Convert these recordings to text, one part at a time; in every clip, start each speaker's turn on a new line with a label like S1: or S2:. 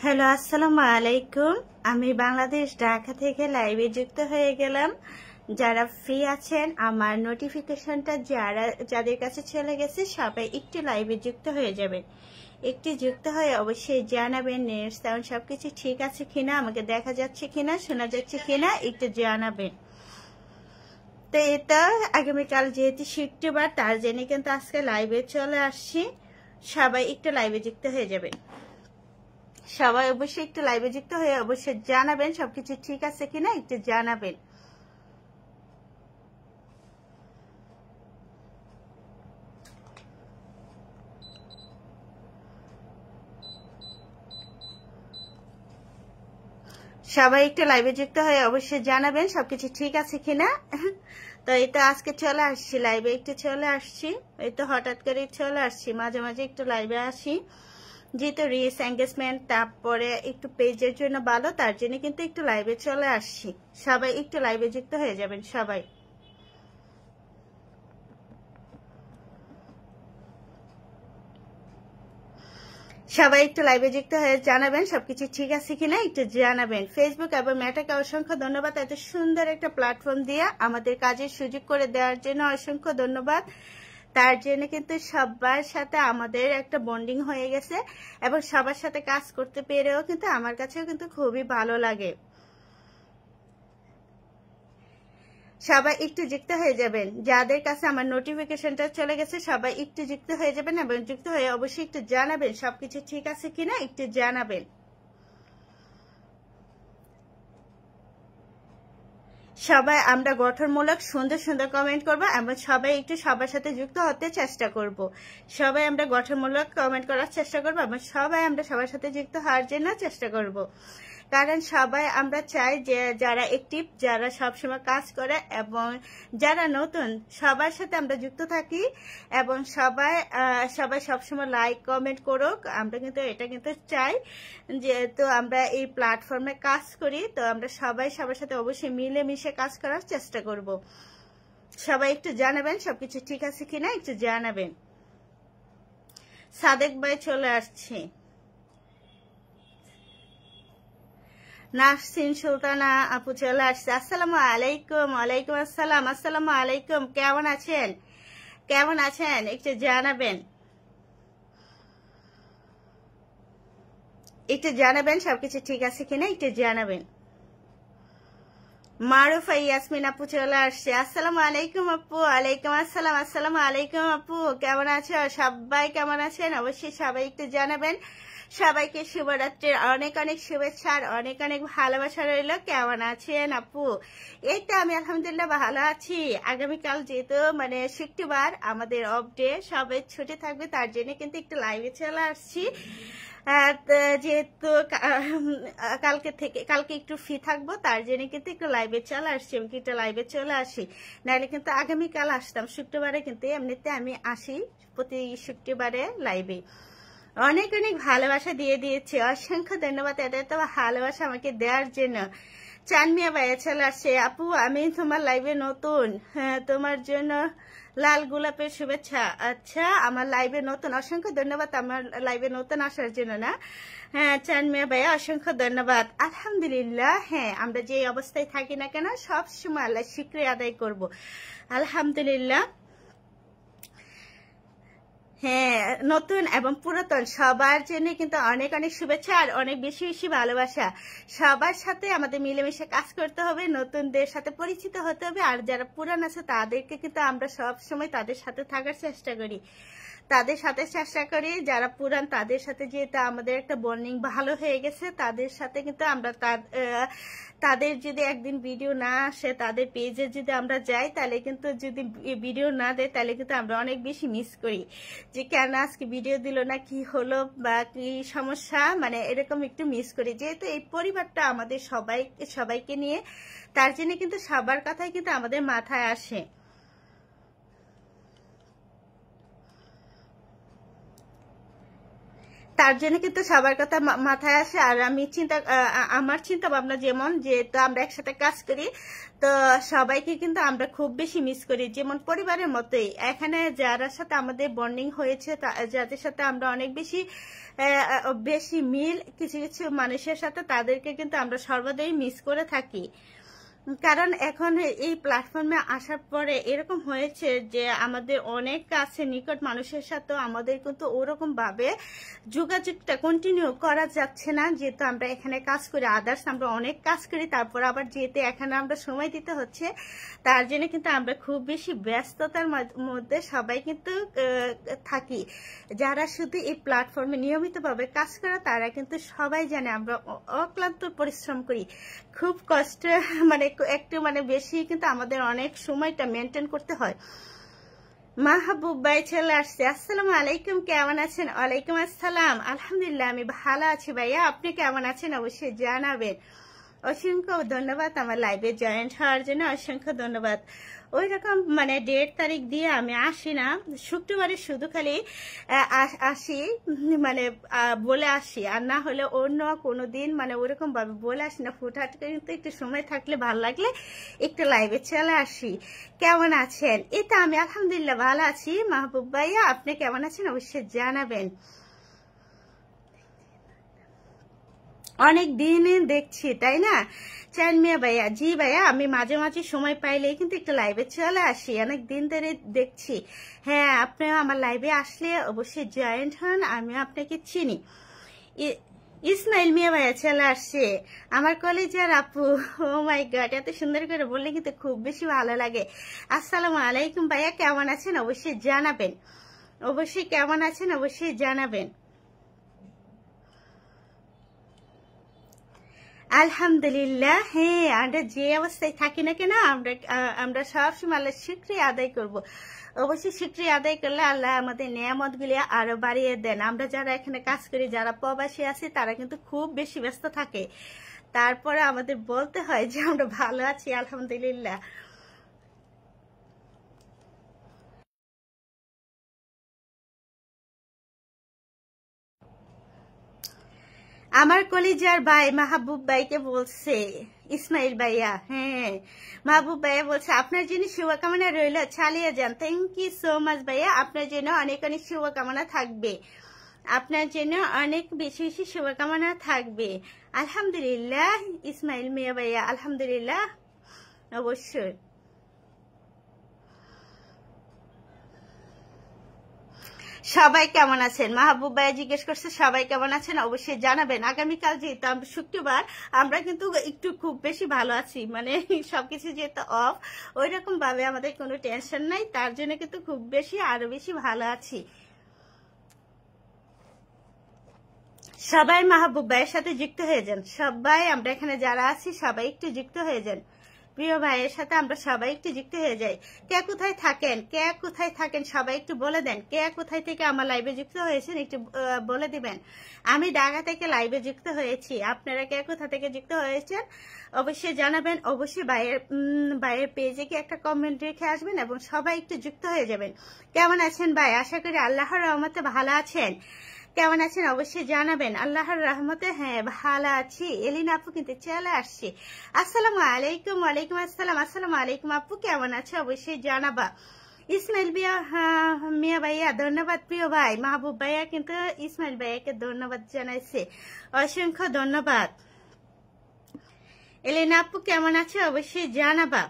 S1: Hello, আসসালামু আলাইকুম। আমি বাংলাদেশ ঢাকা থেকে লাইভে যুক্ত হয়ে গেলাম। যারা ফ্রি আছেন, আমার নোটিফিকেশনটা যাদের কাছে চলে গেছে সবাই একটু লাইভে যুক্ত হয়ে যাবেন। একটু যুক্ত হয়ে অবশ্যই জানাবেন নেট সাউন্ড সবকিছু ঠিক আছে কিনা, আমাকে দেখা যাচ্ছে কিনা, শোনা যাচ্ছে কিনা একটু জানাবেন। তো এটা আগামীকাল যেহেতু শুক্রবার, তার জন্য কিন্তু আজকে লাইভে চলে আসছি। সবাই একটু লাইভে যুক্ত হয়ে যাবেন। সবাই অবশ্যই একটু লাইভে যুক্ত হয়ে অবশ্যই জানাবেন সবকিছু ঠিক আছে কিনা, একটু জানাবেন। সবাই একটু লাইভে যুক্ত হয়ে অবশ্যই জানাবেন সবকিছু ঠিক আছে কিনা। তো এই তো আজকে চলে আসছি লাইভে, একটু চলে আসছি, এই তো হঠাৎ করে চলে আসছি, মাঝে মাঝে একটু লাইভে আসি যেহেতু রিচ এঙ্গেজমেন্ট, তারপরে একটু পেজের জন্য ভালো, তার জন্য কিন্তু একটু লাইভে চলে আসছি। সবাই একটু লাইভে যুক্ত হয়ে যাবেন। সবাই একটু লাইভে যুক্ত হয়ে জানাবেন সবকিছু ঠিক আছে কিনা, একটু জানাবেন। ফেসবুক এবং মেটাকে অসংখ্য ধন্যবাদ এত সুন্দর একটা প্ল্যাটফর্ম দিয়ে আমাদের কাজের সুযোগ করে দেওয়ার জন্য, অসংখ্য ধন্যবাদ। তার জন্য কিন্তু সবার সাথে আমাদের একটা বন্ডিং হয়ে গেছে এবং সবার সাথে কাজ করতে পেরেও কিন্তু আমার কাছেও কিন্তু খুবই ভালো লাগে। সবাই একটু যুক্ত হয়ে যাবেন। যাদের কাছে আমার নোটিফিকেশনটা চলে গেছে সবাই একটু যুক্ত হয়ে যাবেন এবং যুক্ত হয়ে অবশ্যই একটু জানাবেন সবকিছু ঠিক আছে কিনা, একটু জানাবেন। সবাই আমরা গঠনমূলক সুন্দর সুন্দর কমেন্ট করব এবং সবাই একটু সবার সাথে যুক্ত হতে চেষ্টা করব। সবাই আমরা গঠনমূলক কমেন্ট করার চেষ্টা করব এবং সবাই আমরা সবার সাথে যুক্ত হওয়ার জন্য চেষ্টা করব। কারণ সবাই আমরা চাই যে যারা অ্যাক্টিভ, যারা সবসময় কাজ করে এবং যারা নতুন, সবার সাথে আমরা যুক্ত থাকি এবং সবাই সবসময় লাইক কমেন্ট করুক। আমরা কিন্তু এটা কিন্তু চাই, যেহেতু আমরা এই প্ল্যাটফর্মে কাজ করি, তো আমরা সবাই সবার সাথে অবশ্যই মিলেমিশে কাজ করার চেষ্টা করব। সবাই একটু জানাবেন সবকিছু ঠিক আছে কিনা, একটু জানাবেন। সাদেক ভাই চলে আসছে, নাসরিন সুলতানা আপু চলে আসছে। আসসালামু আলাইকুম। ওয়ালাইকুম আসসালাম। আসসালামু আলাইকুম। কেমন আছেন? কেমন আছেন একটু জানাবেন, একটু জানাবেন সবকিছু ঠিক আছে কিনা, একটু জানাবেন। মারুফা ইয়াসমিন আপু চলে আসছে। আসসালামু আলাইকুম আপু। ওয়ালাইকুম আসসালাম। আসসালামু আলাইকুম আপু, কেমন আছো? সবাই কেমন আছেন অবশ্যই সবাই একটু জানাবেন। সবাইকে শুভরাত্রির অনেক অনেক শুভেচ্ছা আর অনেক অনেক ভালোবাসা রইল। কেমন আছেন আপু? এই তো আমি আলহামদুলিল্লাহ ভালো আছি। আগামীকাল যেহেতু মানে শুক্রবার, আমাদের অফ ডে, সবাই ছুটি থাকবে, তার জন্য কিন্তু একটু লাইভে চলে আসছি। যেহেতু কালকে একটু ফ্রি থাকবো, তার জন্য কিন্তু একটু লাইভে চলে আসছি, আমি একটু লাইভে চলে আসি। নাহলে কিন্তু আগামীকাল আসতাম, শুক্রবারে কিন্তু এমনিতে আমি আসি প্রতি শুক্রবারে লাইভে। অনেক অনেক ভালোবাসা দিয়ে দিয়েছে, অসংখ্য ধন্যবাদ এটা তো ভালোবাসা আমাকে দেওয়ার জন্য। চানমিয়া ভাইয়া চলে আসছে। আপু আমি তোমার লাইভে নতুন, হ্যাঁ তোমার জন্য লাল গোলাপের শুভেচ্ছা। আচ্ছা, আমার লাইভে নতুন, অসংখ্য ধন্যবাদ আমার লাইভে নতুন আসার জন্য। না হ্যাঁ চানমিয়া ভাইয়া অসংখ্য ধন্যবাদ। আলহামদুলিল্লাহ, হ্যাঁ আমরা যে অবস্থায় থাকি না কেন সব সময় আল্লাহ শুকরিয়া আদায় করব। আলহামদুলিল্লাহ। হ্যাঁ, নতুন এবং পুরাতন সবার জন্য কিন্তু অনেক অনেক শুভেচ্ছা আর অনেক বেশি বেশি ভালোবাসা। সবার সাথে আমাদের মিলেমিশে কাজ করতে হবে, নতুনদের সাথে পরিচিত হতে হবে, আর যারা পুরান আছে তাদেরকে কিন্তু আমরা সব সময় তাদের সাথে থাকার চেষ্টা করি, যারা পুরান তাদের সাথে যেহেতু আমাদের একটা বন্ডিং ভালো হয়ে গেছে, তাদের সাথে কিন্তু আমরা তাদের যদি একদিন ভিডিও না আসে, তাদের পেজে যদি আমরা যাই, তাহলে কিন্তু যদি ভিডিও না দেয়, তাহলে কিন্তু আমরা অনেক বেশি মিস করি যে কেন আজকে ভিডিও দিল না, কি হলো বা কি সমস্যা, মানে এরকম একটু মিস করি। যেহেতু এই পরিবারটা আমাদের সবাইকে নিয়ে, তার জন্য কিন্তু সবার কথাই কিন্তু আমাদের মাথায় আসে। তার জন্য কিন্তু সবার কথা মাথায় আসে। আর আমি আমার চিন্তা ভাবনা যেমন, যেহেতু আমরা একসাথে কাজ করি, তো সবাইকে কিন্তু আমরা খুব বেশি মিস করি, যেমন পরিবারের মতোই। এখানে যারা সাথে আমাদের বন্ডিং হয়েছে, যাদের সাথে আমরা অনেক বেশি বেশি মিল কিছু কিছু মানুষের সাথে, তাদেরকে কিন্তু আমরা সর্বদাই মিস করে থাকি। কারণ এখন এই প্ল্যাটফর্মে আসার পরে এরকম হয়েছে যে আমাদের অনেক কাছে নিকট মানুষের সাথেও আমাদের কিন্তু ওরকম ভাবে যোগাযোগটা কন্টিনিউ করা যাচ্ছে না, যেহেতু আমরা এখানে কাজ করি। আদার্স আমরা অনেক কাজ করি, তারপর আবার যেহেতু এখানে আমরা সময় দিতে হচ্ছে, তার জন্য কিন্তু আমরা খুব বেশি ব্যস্ততার মধ্যে সবাই কিন্তু থাকি। যারা শুধু এই প্ল্যাটফর্মে নিয়মিতভাবে কাজ করে, তারা কিন্তু সবাই জানে আমরা অক্লান্ত পরিশ্রম করি, খুব কষ্ট, মানে একটু বেশি কিন্তু আমাদের অনেক সময়টা মেনটেন করতে হয়। মাহবুব ভাই চলে আসছে। আসসালামু আলাইকুম, কেমন আছেন? ওয়ালাইকুম আসসালাম, আলহামদুলিল্লাহ আমি ভালো আছি ভাইয়া, আপনি কেমন আছেন অবশ্যই জানাবেন। অসংখ্য ধন্যবাদ আমার লাইভে জয়েন্ট হওয়ার জন্য, অসংখ্য ধন্যবাদ। ওই রকম ডেট তারিখ দিয়ে আমি আসি না, শুক্রবারে শুধু খালি আসি, বলে আসি, আর না হলে অন্য কোনো দিন ওরকম ভাবে বলে আসি না। ফুটহাট কিন্তু একটু সময় থাকলে, ভালো লাগলে একটু লাইভে চলে আসি। কেমন আছেন? এটা আমি আলহামদুলিল্লাহ ভালো আছি। মাহবুব ভাইয়া আপনি কেমন আছেন অবশ্যই জানাবেন। অনেক দিন দেখছি, তাই না? চান মিয়া ভাইয়া, জি ভাইয়া আমি মাঝে মাঝে সময় পাইলেই কিন্তু একটু লাইভে চলে আসি, অনেক দিন ধরে দেখছি। হ্যাঁ, আপনি আমার লাইভে আসলে অবশ্যই জয়েন্ট হন, আমি আপনাকে চিনি। ইসমাইল মিয়া ভাইয়া চলে আসছে, আমার কলেজের আপু। ও মাই গড, এত সুন্দর করে বললে কিন্তু খুব বেশি ভালো লাগে। আসসালামু আলাইকুম ভাইয়া, কেমন আছেন অবশ্যই জানাবেন, অবশ্যই কেমন আছেন অবশ্যই জানাবেন। আলহামদুলিল্লাহ। হ্যাঁ, আমরা যে অবস্থায় থাকি না কেন, আমরা সবসময় আল্লাহ শুকরিয়া আদায় করব। অবশ্যই শুকরিয়া আদায় করলে আল্লাহ আমাদের নিয়ামত গুলি আরো বাড়িয়ে দেন। আমরা যারা এখানে কাজ করি, যারা প্রবাসী আছি, তারা কিন্তু খুব বেশি ব্যস্ত থাকে, তারপরে আমাদের বলতে হয় যে আমরা ভালো আছি আলহামদুলিল্লাহ। আমার কলিজার ভাই মাহবুব ভাইকে বলছে, ইসমাইল ভাইয়া। হ্যাঁ, মাহবুব ভাইয়া বলছে আপনার জন্য শুভকামনা রইল, চালিয়ে যান। থ্যাংক ইউ সো মাচ ভাইয়া, আপনার জন্য অনেক অনেক শুভকামনা থাকবে, আপনার জন্য অনেক বেশি বেশি শুভকামনা থাকবে। আলহামদুলিল্লাহ ইসমাইল মিয়া ভাইয়া, আলহামদুলিল্লাহ অবশ্যই। সবাই কেমন আছেন? মাহবুব ভাই জিজ্ঞেস করছে সবাই কেমন আছেন অবশ্যই জানাবেন। আগামীকাল যেহেতু শুক্রবার, আমরা কিন্তু একটু খুব বেশি ভালো আছি, সবকিছু যেহেতু অফ, ওই রকম ভাবে আমাদের কোনো টেনশন নাই, তার জন্য কিন্তু খুব বেশি আরো বেশি ভালো আছি। সবাই মাহবুব ভাইয়ের সাথে যুক্ত হয়ে যান, সবাই আমরা এখানে যারা আছি সবাই একটু যুক্ত হয়ে যান। প্রিয় ভাইয়ের সাথে আমরা সবাই একটু যুক্ত হয়ে যাই। কে কোথায় থাকেন, কে কোথায় থাকেন সবাই একটু বলে দেন। কে কোথায় থেকে আমার লাইভে যুক্ত হয়েছেন একটু বলে দিবেন। আমি ঢাকা থেকে লাইভে যুক্ত হয়েছি, আপনারা কে কোথা থেকে যুক্ত হয়েছেন অবশ্যই জানাবেন। অবশ্যই ভাইয়ের পেজে কি একটা কমেন্ট রেখে আসবেন এবং সবাই একটু যুক্ত হয়ে যাবেন। কেমন আছেন ভাই? আশা করি আল্লাহর রহমতে ভালো আছেন। কেমন আছেন অবশ্যই জানাবেন। আল্লাহর রহমতে হ্যাঁ ভালো আছি। এলিনা আপু কিন্তু চলে আসছে। আসসালামু আলাইকুম। ওয়ালাইকুম আসসালাম। আসসালামু আলাইকুম আপু, কেমন আছে অবশ্যই জানাবা। ইসমাইল মিয়া ভাইয়া ধন্যবাদ। প্রিয় ভাই মাহবুব ভাইয়া কিন্তু ইসমাইল ভাইয়াকে ধন্যবাদ জানাইছে, অসংখ্য ধন্যবাদ। এলিনা আপু কেমন আছে অবশ্যই জানাবা।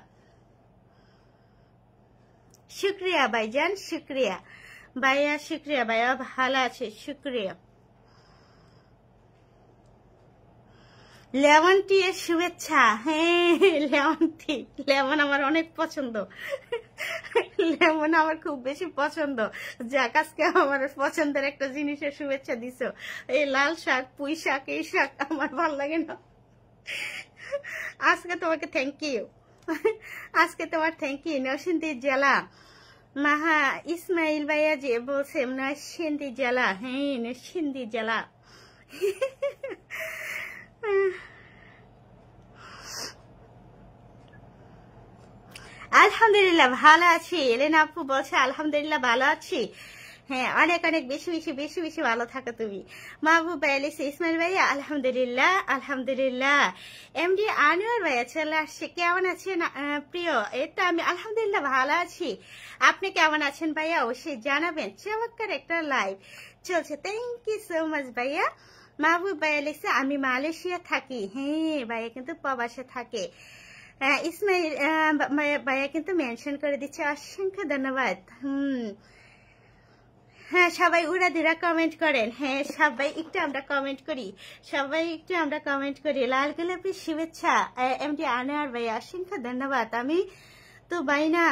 S1: শুক্রিয়া ভাইজান, শুক্রিয়া ভাইয়া, শুক্রিয়া ভাইয়া ভালো আছে, শুক্রিয়া। লেমন টি এর শুভেচ্ছা। হ্যাঁ, লেমন টি, লেমন আমার অনেক পছন্দ, লেমন আমার খুব বেশি পছন্দ। যাক, আজকে আমার পছন্দের একটা জিনিসের শুভেচ্ছা দিছো। এই লাল শাক, পুঁই শাক, এই শাক আমার ভালো লাগে না। আজকে তোমাকে থ্যাংক ইউ, আজকে তোমার থ্যাংক ইউ। নরসিংদী জেলা মাহা ইসমাইল ভাইয়া যে বলছে নরসিংদী জেলা। হ্যাঁ, নরসিংদী জেলা। আলহামদুলিল্লাহ ভালো আছি। এলেনা আপু বলছে আলহামদুলিল্লাহ ভালো আছি। হ্যাঁ, অনেক অনেক বেশি বেশি বেশি বেশি ভালো থাকো তুমি। মাহবুব ভাই লিখছে ইসমাইল ভাইয়া আলহামদুলিল্লাহ আলহামদুলিল্লাহ। এমডি আনোয়ার ভাইয়া চলে আসছে, কেমন আছেন প্রিয়? এই তো আমি আলহামদুলিল্লাহ ভালো আছি। আপনি কেমন আছেন ভাইয়া? অবশ্যই জানাবেন। চমৎকার একটা লাইভ চলছে, থ্যাংক ইউ সো মাচ ভাইয়া। মাহবুব ভাইয়া লিখছে আমি মালয়েশিয়া থাকি। হ্যাঁ ভাইয়া কিন্তু প্রবাসে থাকে। ইসমাইল ভাইয়া কিন্তু মেনশন করে দিচ্ছে, অসংখ্য ধন্যবাদ। হ্যাঁ, সবাই উড়াধুরা কমেন্ট করেন। হ্যাঁ, সবাই একটু আমরা কমেন্ট করি, সবাই একটু আমরা কমেন্ট করি। লাল গোলাপের শুভেচ্ছা এমডি আনোয়ার ভাই, অসংখ্য ধন্যবাদ। আমি তো ভাই না,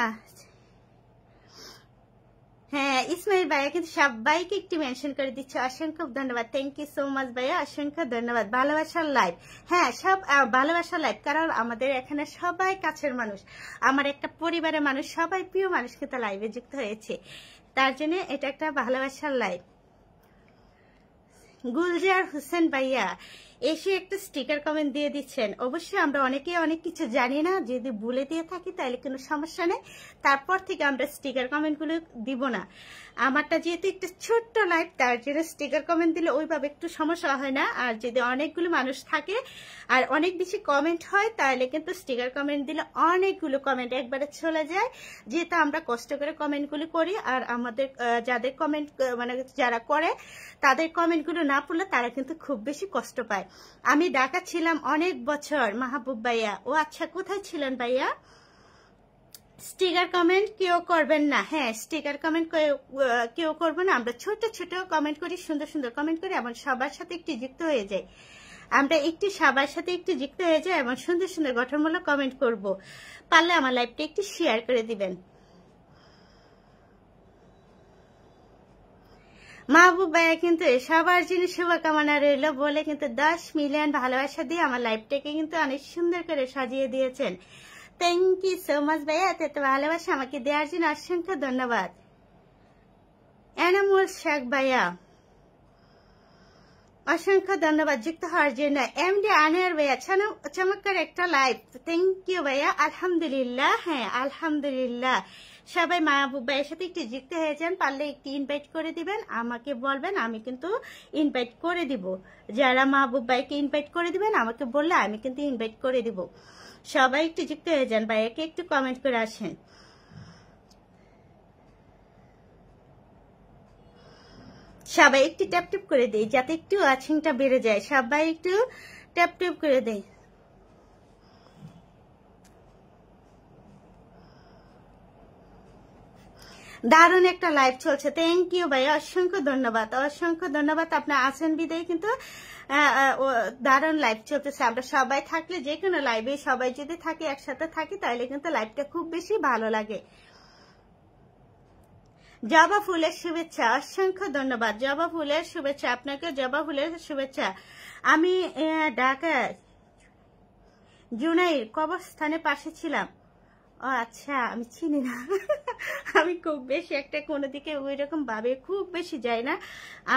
S1: হ্যাঁ ইসমাইল ভাইয়া কিন্তু সবাইকে একটু মেনশন করে দিচ্ছে, অসংখ্য ধন্যবাদ। থ্যাংক ইউ সো মাচ ভাইয়া, অসংখ্য ধন্যবাদ। ভালোবাসার লাইভ, হ্যাঁ সব ভালোবাসার লাইভ, কারণ আমাদের এখানে সবাই কাছের মানুষ, আমার একটা পরিবারের মানুষ, সবাই প্রিয় মানুষ কিন্তু লাইভে যুক্ত হয়েছে, তার জন্য এটা একটা ভালোবাসার লাইভ। গুলজার হোসেন ভাইয়া এসে একটা স্টিকার কমেন্ট দিয়ে দিচ্ছেন। অবশ্যই আমরা অনেকে অনেক কিছু জানি না, যদি বলে দিয়ে থাকি তাহলে কোনো সমস্যা নেই, তারপর থেকে আমরা স্টিকার কমেন্টগুলো দিব না। আমারটা যেহেতু একটা ছোট্ট লাইভ, তার জন্য স্টিকার কমেন্ট দিলে ওইভাবে একটু সমস্যা হয় না। আর যদি অনেকগুলো মানুষ থাকে আর অনেক বেশি কমেন্ট হয়, তাহলে কিন্তু স্টিকার কমেন্ট দিলে অনেকগুলো কমেন্ট একবারে চলে যায়, যেহেতু আমরা কষ্ট করে কমেন্টগুলো করি। আর আমাদের যাদের কমেন্ট মানে যারা করে তাদের কমেন্টগুলো না পড়লে তারা কিন্তু খুব বেশি কষ্ট পায়। আমি ঢাকা ছিলাম অনেক বছর মাহবুব ভাইয়া। ও আচ্ছা, কোথায় ছিলেন ভাইয়া? স্টিকার কমেন্ট কেউ করবেন না। হ্যাঁ, স্টিকার কমেন্ট কেউ করবেন না। আমরা ছোট ছোট কমেন্ট করি, সুন্দর সুন্দর কমেন্ট করি, এবং সবার সাথে একটু যুক্ত হয়ে যাই। আমরা একটু সবার সাথে একটু যুক্ত হয়ে যাই এবং সুন্দর সুন্দর গঠনমূলক কমেন্ট করব। পারলে আমার লাইভটা একটু শেয়ার করে দিবেন। মাহবুব ভাইয়া কিন্তু সবার জন্য শুভকামনা রইল বলে কিন্তু 10 মিলিয়ন ভালোবাসা দিয়ে আমার লাইভটাকে কিন্তু অনেক সুন্দর করে সাজিয়ে দিয়েছেন। থ্যাংক ইউ সো মাচ ভাইয়া, এত ভালোবাসা আমাকে দেওয়ার জন্য অসংখ্য ধন্যবাদ। এনামুল শেখ ভাইয়া অসংখ্য ধন্যবাদ যুক্ত হওয়ার জন্য। এমডি আনোয়ার ভাইয়া চমৎকার একটা লাইভ, থ্যাংক ইউ ভাইয়া। আলহামদুলিল্লাহ, হ্যাঁ আলহামদুলিল্লাহ। সবাই মাহবুব ভাইয়ের সাথে একটু যুক্ত হয়ে যান, পারলে একটু ইনভাইট করে দিবেন, আমাকে বলবেন, আমি কিন্তু ইনভাইট করে দিব। যারা মাহবুব ভাইকে ইনভাইট করে দিবেন আমাকে বললে আমি কিন্তু ইনভাইট করে দিব। সবাই একটু যুক্ত হয়ে যান, ভাইয়াকে একটু কমেন্ট করে আসেন। সবাই একটু ট্যাপ ট্যাপ করে দেই যাতে একটু ওয়াচিংটা বেড়ে যায়। সবাই একটু ট্যাপ ট্যাপ করে দেয়। দারুণ একটা লাইভ চলছে, থ্যাংক ইউ ভাই, অসংখ্য ধন্যবাদ, অসংখ্য ধন্যবাদ। আপনার আছেন বিদায় কিন্তু দারুণ লাইভ চলতেছে। আমরা সবাই থাকলে, যে কোনো লাইভে সবাই যদি থাকি, একসাথে থাকি, তাহলে কিন্তু লাইভটা খুব বেশি ভালো লাগে। জবা ফুলের শুভেচ্ছা, অসংখ্য ধন্যবাদ। জবা ফুলের শুভেচ্ছা আপনাকে, জবা ফুলের শুভেচ্ছা। আমি ঢাকা জুনাইর কবরস্থানের পাশে ছিলাম। ও আচ্ছা, আমি চিনি না। আমি খুব বেশি একটা কোনো দিকে ওই রকম ভাবে খুব বেশি যাই না।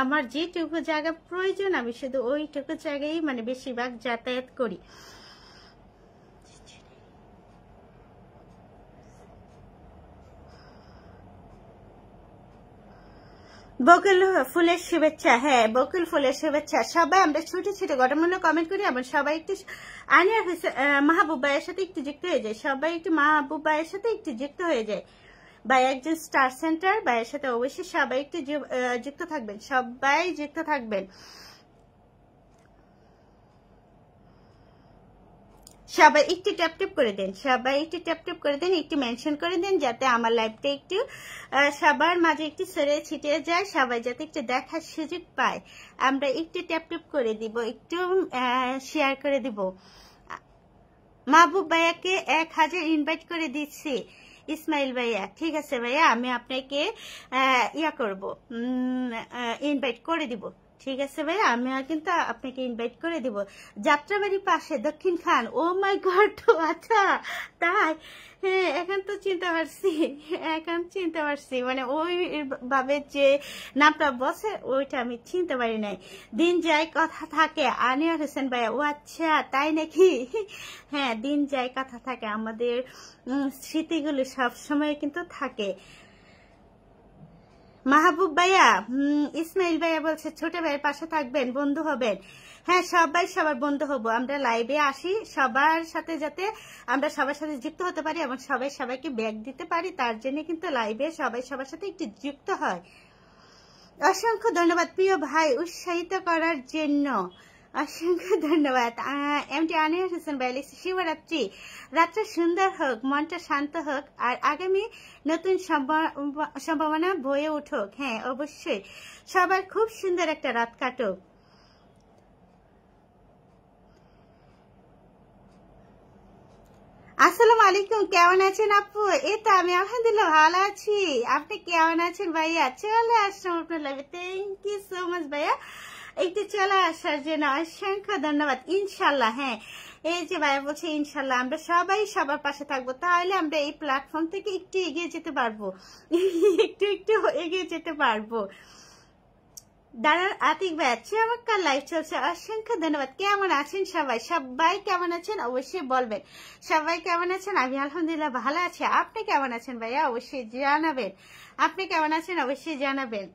S1: আমার যেটুকু জায়গা প্রয়োজন আমি শুধু ওইটুকু জায়গায় মানে বেশিরভাগ যাতায়াত করি। বকুল ফুলের শুভেচ্ছা, হ্যাঁ বকুল ফুলের শুভেচ্ছা। সবাই আমরা ছোট ছোট গঠনমূলক কমেন্ট করি, আবার সবাই একটু আনিয়া মাহবুব ভাইয়ের সাথে একটু যুক্ত হয়ে যায়। সবাই একটু মাহবুব ভাইয়ের সাথে একটু যুক্ত হয়ে যায়। ভাই একজন স্টার সেন্টার ভাইয়ের সাথে অবশ্যই সবাই একটু যুক্ত থাকবেন, সবাই যুক্ত থাকবেন। সবাই একটু ট্যাপ ট্যাপ করে দেন, সবাই একটু ট্যাপ ট্যাপ করে দেন, একটু মেনশন করে দেন, যাতে আমার লাইভটা একটু সবার মাঝে একটু ছড়িয়ে ছিটিয়ে যায়, সবাই যাতে একটু দেখার সুযোগ পায়। আমরা একটু ট্যাপ ট্যাপ করে দিব, একটু শেয়ার করে দিব। মাহবুব ভাইয়াকে 1000 ইনভাইট করে দিচ্ছি। ইসমাইল ভাইয়া, ঠিক আছে ভাইয়া, আমি আপনাকে ইয়া করব, ইনভাইট করে দিব। ঠিক আছে ভাই, আমি কিন্তু আপনাকে ইনভাইট করে দিব। যাত্রাবাড়ির পাশে দক্ষিণ খান। ও মাই গড, আচ্ছা তাই, হ্যাঁ এখন তো চিনতে পারছি, এখন চিনতে পারছি, মানে ওই ভাবে যে নামটা বসে ওইটা আমি চিনতে পারি নাই। দিন যায় কথা থাকে, আনিয়ার হোসেন ভাইয়া। ও আচ্ছা তাই নাকি? হ্যাঁ, দিন যায় কথা থাকে, আমাদের স্মৃতিগুলো সবসময় কিন্তু থাকে। মাহবুব ভাইয়া, ইসমাইল ভাইয়া বলছে ছোট ভাইয়ের পাশে থাকবেন, বন্ধু হবেন। হ্যাঁ, সবাই সবার বন্ধু হব। আমরা লাইভে আসি সবার সাথে, যাতে আমরা সবার সাথে যুক্ত হতে পারি এবং সবাই সবাইকে ব্যাগ দিতে পারি, তার জন্য কিন্তু লাইভে সবাই সবার সাথে একটু যুক্ত হয়। অসংখ্য ধন্যবাদ প্রিয় ভাই উৎসাহিত করার জন্য, অসংখ্য ধন্যবাদ। এমটি আনিয়ার হোসেন ভাই লিখছে শিবরাত্রি রাতটা সুন্দর হোক, মনটা শান্ত হোক, আর আগামী নতুন সম্ভাবনা বয়ে উঠুক। হ্যাঁ, অবশ্যই সবার খুব সুন্দর একটা রাত কাটুক। আসসালামু আলাইকুম, কেমন আছেন আপু? এই তো আমি আলহামদুলিল্লাহ ভালো আছি। আপনি কেমন আছেন ভাইয়া? চলে আসলাম আপনার লাইভে। থ্যাংক ইউ সো মাচ ভাইয়া, একটু চলে আসার জন্য অসংখ্য ধন্যবাদ। ইনশাল্লাহ, হ্যাঁ, এই যে ভাইয়া বলছে ইনশাল্লাহ আমরা সবাই সবার পাশে থাকবো, তাহলে আমরা এই প্ল্যাটফর্ম থেকে একটু এগিয়ে যেতে পারবো, একটু একটু এগিয়ে যেতে পারবো। দাঁড়ান আতিক ভাই, চমৎকার লাইভ চলছে, অসংখ্য ধন্যবাদ। কেমন আছেন সবাই? সবাই কেমন আছেন অবশ্যই বলবেন। সবাই কেমন আছেন? আমি আলহামদুলিল্লাহ ভালো আছি। আপনি কেমন আছেন ভাইয়া? অবশ্যই জানাবেন। আপনি কেমন আছেন অবশ্যই জানাবেন।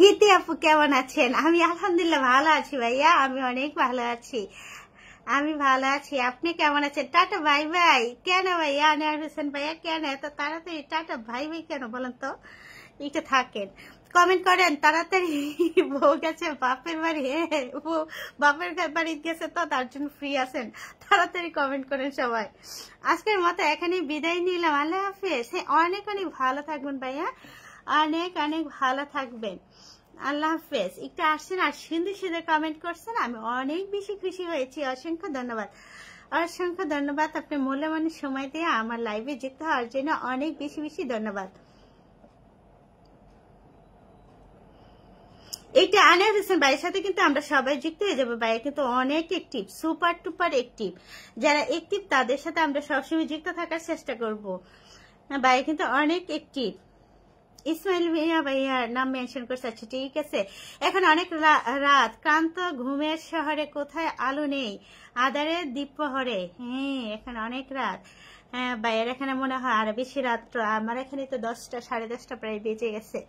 S1: হিতি আপু কেমন আছেন? আমি আলহামদুলিল্লাহ ভালো আছি ভাইয়া, আমি অনেক ভালো আছি, আমি ভালো আছি। আপনি কেমন আছেন? Tata bye bye. কেন ভাইয়া আনিয়ার হোসেন ভাইয়া, কেন এত তাড়াতাড়ি টাটা ভাই ভাই কেন বলেন তো? একটু থাকেন, কমেন্ট করেন তাড়াতাড়ি। বউ গেছে বাপের বাড়ি, বাপের বাড়ি গেছে তো তার জন্য ফ্রি আছেন, তাড়াতাড়ি কমেন্ট করেন সবাই। আজকের মতো এখানে বিদায় নিলাম, আল্লাহ হাফেজ। অনেক অনেক ভালো থাকবেন ভাইয়া, অনেক অনেক ভালো থাকবেন, আল্লাহ হাফেজ। একটু আসছেন আর সুন্দর সুন্দর কমেন্ট করছেন, আমি অনেক বেশি খুশি হয়েছি। অসংখ্য ধন্যবাদ, অসংখ্য ধন্যবাদ। আপনি মূল্যবান সময় দিয়ে আমার লাইভে যুক্ত হওয়ার জন্য অনেক বেশি বেশি ধন্যবাদ। এইটা আনিয়ার হোসেন ভাইয়ের সাথে কিন্তু আমরা সবাই যুক্ত হয়ে যাবো। ভাইয়া কিন্তু অনেক অ্যাক্টিভ, সুপার টুপার অ্যাক্টিভ। যারা অ্যাক্টিভ তাদের সাথে আমরা সবসময় যুক্ত থাকার চেষ্টা করবো। ভাইয়া কিন্তু অনেক অ্যাক্টিভ। ইসমাইল ভাইয়া ভাইয়ার নাম মেনশন করছে, আচ্ছা ঠিক আছে। এখন অনেক রাত, ক্লান্ত ঘুমের শহরে কোথায় আলো নেই, আধারের দ্বীপহরে। হ্যাঁ, এখন অনেক রাত। হ্যাঁ ভাইয়ার এখানে মনে হয় আরো বেশি রাত, আমার এখানে তো 10টা 10:30 প্রায় বেজে গেছে।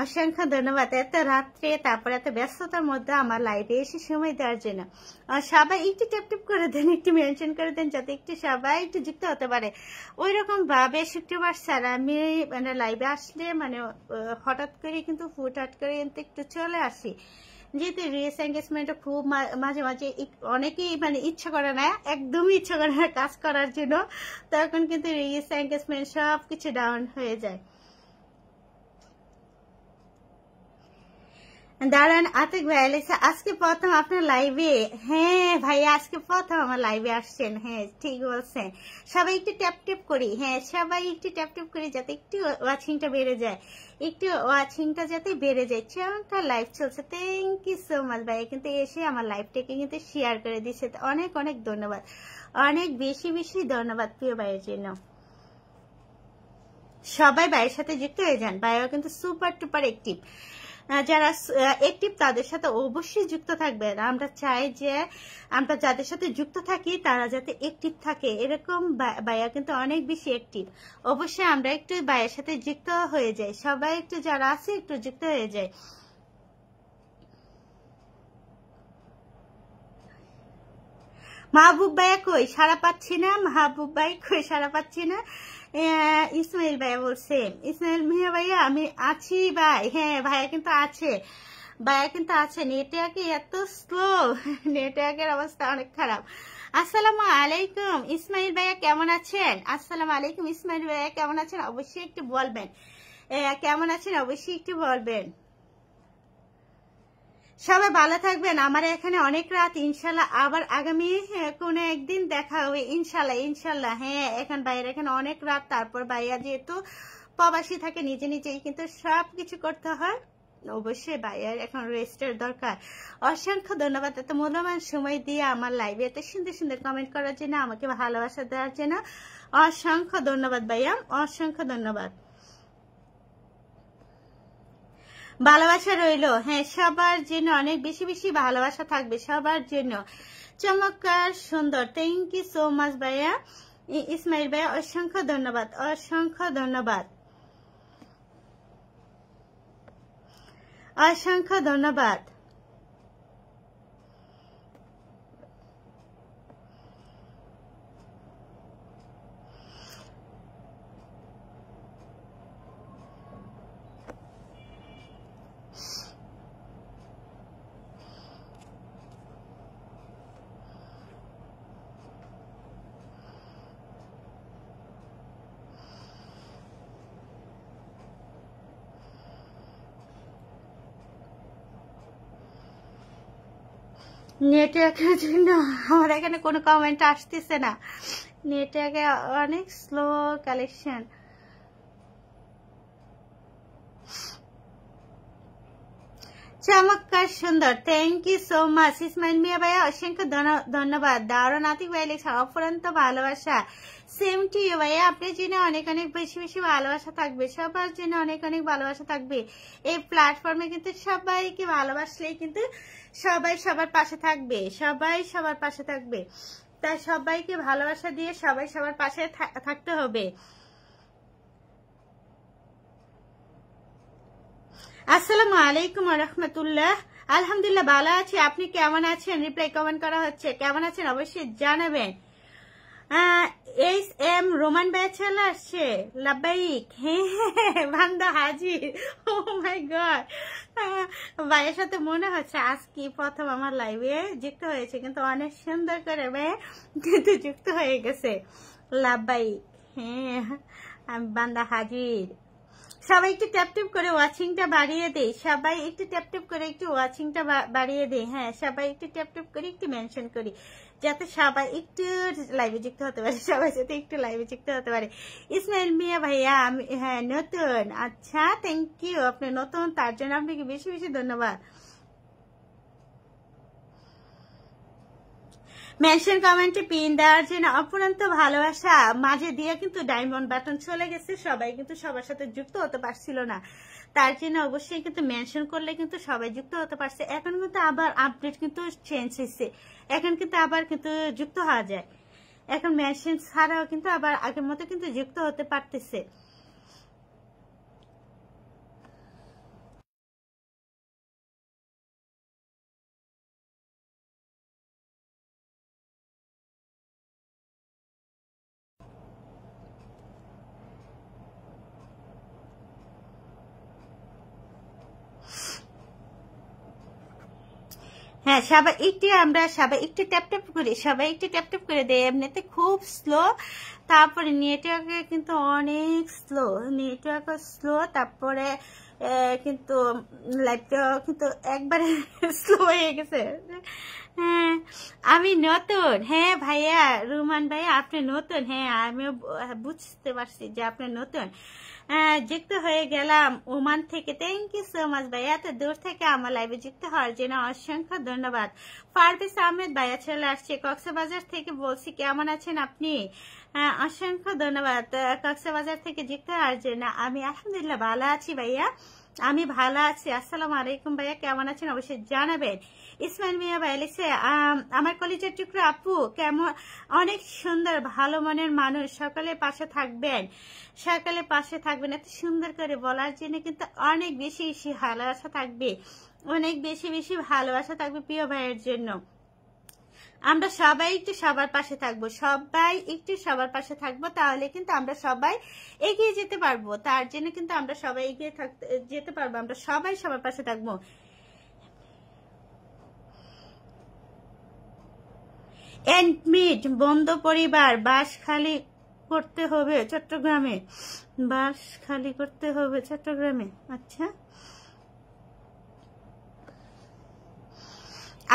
S1: অসংখ্য ধন্যবাদ এত রাত্রে, তারপরে এত ব্যস্ততার মধ্যে আমার লাইভে এসে সময় দেওয়ার জন্য। সবাই একটু ট্যাপ ট্যাপ করে দেন, একটু মেনশন করে দেন, যাতে একটু সবাই একটু যুক্ত হতে পারে। ওই রকম ভাবে শুক্রবার স্যার আমি মানে লাইভে আসলে মানে হঠাৎ করে কিন্তু হুটহাট করে কিন্তু একটু চলে আসি, যেহেতু রিলস এঙ্গেজমেন্টও খুব মাঝে মাঝে অনেকেই মানে ইচ্ছা করে না, একদমই ইচ্ছা করে না কাজ করার জন্য, তখন কিন্তু রিলস এঙ্গেজমেন্ট সবকিছু ডাউন হয়ে যায়। দাঁড়ান আতিক ভাই লেখা আজকে প্রথম আপনার লাইভে। হ্যাঁ ভাই, আজকে প্রথম আমার লাইভে আসছেন। হ্যাঁ ঠিক বলছেন, সবাই একটু ট্যাপ ট্যাপ করি। হ্যাঁ সবাই একটু ট্যাপ ট্যাপ করি, যাতে একটু ওয়াচিংটা বেড়ে যায়, একটু ওয়াচিংটা যাতে বেড়ে যায়। চমৎকার লাইভ চলছে, থ্যাংক ইউ সো মাচ ভাই। কিন্তু এসে আমার লাইভটাকে কিন্তু শেয়ার করে দিচ্ছে, অনেক অনেক ধন্যবাদ, অনেক বেশি বেশি ধন্যবাদ প্রিয় ভাইয়ের জন্য। সবাই ভাইয়ের সাথে যুক্ত হয়ে যান, ভাইও কিন্তু সুপার টুপার অ্যাক্টিভ। যারা অ্যাক্টিভ তাদের সাথে অবশ্যই যুক্ত থাকবেন। আমরা চাই যে আমরা যাদের সাথে যুক্ত থাকি তারা যাতে অ্যাক্টিভ থাকে, এরকম ভাইয়া কিন্তু অনেক বেশি অ্যাক্টিভ। অবশ্যই আমরা একটু ভাইয়ের সাথে যুক্ত হয়ে যাই, সবাই একটু যারা আছে একটু যুক্ত হয়ে যায়। মাহবুব ভাইয়া কই, সারা পাচ্ছি না। মাহবুব ভাই কই, সারা পাচ্ছি না। ইসমাইল ভাইয়া বলছে, ইসমাইল মিয়া ভাইয়া আমি আছি ভাই। হ্যাঁ ভাইয়া কিন্তু আছে, ভাইয়া কিন্তু আছে। নেটওয়ার্কে এত স্লো, নেটওয়ার্কের অবস্থা অনেক খারাপ। আসসালামু আলাইকুম ইসমাইল ভাইয়া, কেমন আছেন? আসসালামু আলাইকুম ইসমাইল ভাইয়া, কেমন আছেন অবশ্যই একটু বলবেন। কেমন আছেন অবশ্যই একটু বলবেন। সবাই ভালো থাকবেন। আমার এখানে অনেক রাত, ইনশাল্লাহ আবার আগামী কোনো একদিন দেখা হবে ইনশাল্লাহ, ইনশাল্লাহ। হ্যাঁ এখন বাইরে এখানে অনেক রাত, তারপর বাইরে যেহেতু প্রবাসী থাকে নিজে নিজেই কিন্তু সবকিছু করতে হয়, অবশ্যই ভাইয়ার এখন রেস্টের দরকার। অসংখ্য ধন্যবাদ এত মূল্যবান সময় দিয়ে আমার লাইভে এত সুন্দর সুন্দর কমেন্ট করার জন্য, আমাকে ভালোবাসা দেওয়ার জন্য অসংখ্য ধন্যবাদ ভাইয়া, অসংখ্য ধন্যবাদ। ভালোবাসা রইলো, হ্যাঁ সবার জন্য অনেক বেশি বেশি ভালোবাসা থাকবে সবার জন্য। চমৎকার সুন্দর, থ্যাংক ইউ সো মাচ ভাইয়া। ইসমাইল ভাইয়া অসংখ্য ধন্যবাদ, অসংখ্য ধন্যবাদ, অসংখ্য ধন্যবাদ। নেটওয়ার্কের জন্য আমার এখানে কোনো কমেন্ট আসতেছে না, নেটওয়ার্কে অনেক স্লো কালেকশন। চমৎকার সুন্দর, thank you so much Ismail Mia ভাইয়া, অসংখ্য ধন্যবাদ। দারুণ আতিক ভাই লেখা অফুরন্ত ভালোবাসা, সেম টু ইউ ভাইয়া। আপনার জন্য অনেক অনেক বেশি বেশি ভালোবাসা থাকবে, সবার জন্য অনেক অনেক ভালোবাসা থাকবে। এই প্ল্যাটফর্মে কিন্তু সবাইকে ভালোবাসলেই কিন্তু সবাই সবার পাশে থাকবে, সবাই সবার পাশে থাকবে। তাই সবাইকে ভালোবাসা দিয়ে সবাই সবার পাশে থাকতে হবে। আসসালামু আলাইকুম ওয়া রাহমাতুল্লাহ। আলহামদুলিল্লাহ ভালো আছি, আপনি কেমন আছেন? রিপ্লাই কমেন্ট করা হচ্ছে, কেমন আছেন অবশ্যই জানাবেন। এইচ এম রোমান ভাই চলে আসছে, লাব্বাইক, হ্যাঁ বান্দা হাজির। ও মাই গড, ভাইয়ের সাথে মনে হচ্ছে আজকে প্রথম আমার লাইভে যুক্ত হয়েছে, কিন্তু অনেক সুন্দর করে ভাই কিন্তু যুক্ত হয়ে গেছে। লাব্বাইক, হ্যাঁ আমি বান্দা হাজির। সবাই একটু ট্যাপ ট্যাপ করে ওয়াচিংটা বাড়িয়ে দেই, সবাই একটু ট্যাপ ট্যাপ করে একটু ওয়াচিংটা বাড়িয়ে দেই। হ্যাঁ সবাই একটু ট্যাপ ট্যাপ করে একটু মেনশন করি, যাতে সবাই একটু লাইভে যুক্ত হতে পারে, সবাই যাতে একটু লাইভে যুক্ত হতে পারে। ইসমাইল মিয়া ভাইয়া আমি হ্যাঁ নতুন, আচ্ছা থ্যাংক ইউ, আপনি নতুন তার জন্য আপনাকে বেশি বেশি ধন্যবাদ। মেনশন কমেন্টে পিন দেওয়ার জন্য অপরন্ত ভালোবাসা। মাঝে দিয়ে কিন্তু ডায়মন্ড বাটন চলে গেছে, সবাই কিন্তু সবার সাথে যুক্ত হতে পারছিল না, তার জন্য অবশ্যই কিন্তু মেনশন করলে কিন্তু সবাই যুক্ত হতে পারছে। এখন কিন্তু আবার আপডেট কিন্তু চেঞ্জ হয়েছে, এখন কিন্তু আবার কিন্তু যুক্ত হওয়া যায়, এখন মেনশন ছাড়াও কিন্তু আবার আগের মতো কিন্তু যুক্ত হতে পারতেছে। হ্যাঁ সবাই একটু, আমরা সবাই একটু ট্যাপ ট্যাপ করি, সবাই একটু ট্যাপ ট্যাপ করে দেয়। এমনিতে খুব স্লো, তারপরে নেটওয়ার্কে কিন্তু অনেক স্লো, নেটওয়ার্ক স্লো, তারপরে কিন্তু লাইভটা কিন্তু একবারে স্লো হয়ে গেছে। হ্যাঁ আমি নতুন, হ্যাঁ ভাইয়া রুমান ভাইয়া আপনি নতুন, হ্যাঁ আমিও বুঝতে পারছি যে আপনি নতুন। যুক্ত হয়ে গেলাম ওমান থেকে, থ্যাংক ইউ সো মাচ ভাইয়া, এত দূর থেকে আমার লাইভে যুক্ত হওয়ার জন্য অসংখ্য ধন্যবাদ। পারভেজ আহমেদ ভাইয়া চলে আসছে, কক্সবাজার থেকে বলছি, কেমন আছেন আপনি? অসংখ্য ধন্যবাদ কক্সবাজার থেকে যুক্ত হওয়ার জন্য। আমি আলহামদুলিল্লাহ ভালো আছি ভাইয়া, আমি ভালো আছি। আসসালামু আলাইকুম ভাইয়া, কেমন আছেন অবশ্যই জানাবেন। ইসমাইল মিয়া ভাই লিখছে, আমার কলেজের টুকরো আপু কেমন, অনেক সুন্দর ভালো মনের মানুষ, সকালে পাশে থাকবেন, সকালে পাশে থাকবেন, এত সুন্দর করে বলার জন্য কিন্তু অনেক বেশি বেশি ভালোবাসা থাকবে, অনেক বেশি বেশি ভালোবাসা থাকবে প্রিয় ভাইয়ের জন্য। আমরা সবাই একটু সবার পাশে থাকবো, সবাই একটু সবার পাশে থাকবো, তাহলে কিন্তু আমরা সবাই এগিয়ে যেতে পারবো, তার জন্য কিন্তু আমরা সবাই এগিয়ে যেতে পারবো, আমরা সবাই সবার পাশে থাকবো। এডমিট বন্ধ পরিবার, বাস খালি করতে হবে চট্টগ্রামে, বাস খালি করতে হবে চট্টগ্রামে। আচ্ছা